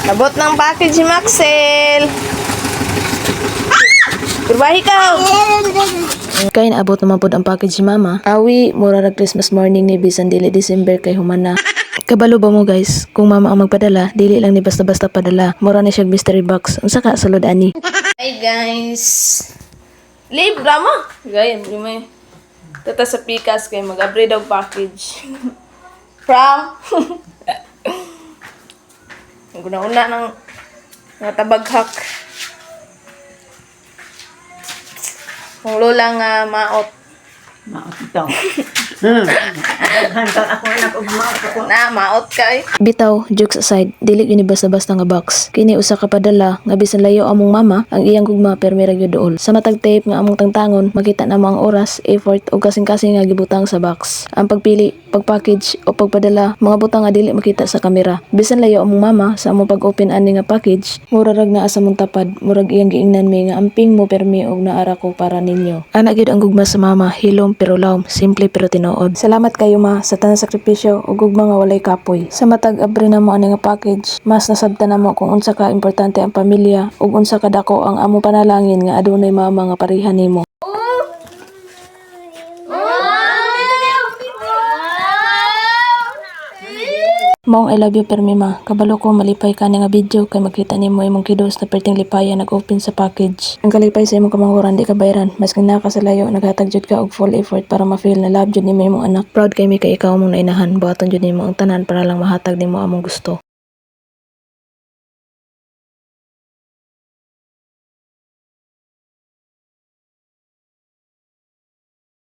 Nabot ng package si Maxel. Turbahi ka. Kaya naabot naman po ang package si Mama. Awi, mura na Christmas morning ni bisan dili December kay humana. Kabalo ba mo guys? Kung mama ang magpadala, dili lang ni basta-basta padala. Mura na siya mystery box. Unsa ka sulod ani? Hi guys. Libra mo. Gaya, may tata sa pikas kay mag-upgrade daw package. From Una-una ng natabaghak. Kung lola nga maot. Maot ito. Daghan ako anak ug maot ako. Na, maot ka eh. Bitaw, jokes aside, dili yun basta-basta nga box. Kini usa ka padala, nga bisan layo among mama, ang iyang gugma permi ra gyud dool. Sa matag tape nga among tangtangon, makita na mo ang oras, effort, o kasing-kasing nga gibutang sa box. Ang pagpili, pagpackage, o pagpadala, mga butang nga dili makita sa kamera. Bisan layo among mama, sa among pag-open ani nga package, murarag na asa mong tapad, murag iyang giingnan mi nga amping mo permi og naara ko para ninyo. Ana gyud ang gugma sa mama, hilom pero lawom, simple pero tinuod. Salamat kayo ma sa tanang sakripisyo ug gugma nga walay kapoy. Sa matag abri na mo ani nga package, mas nasabtan na mo kung unsa ka importante ang pamilya ug unsa ka dako ang amo panalangin nga adunay mama nga pareha nimo. Mong I love you permi ma. Kabalo ko malipay ka nga video kay makita nimo imong kidos na perting lipaya nag-open sa package. Ang kalipay sa imong kamanguran di ka bayaran. Mas na ka sa layo naghatag jud ka og full effort para ma-feel na love jud nimo imong anak. Proud kay mi kay ikaw mong nainahan. Buhaton jud nimo ang tanan para lang mahatag nimo among gusto.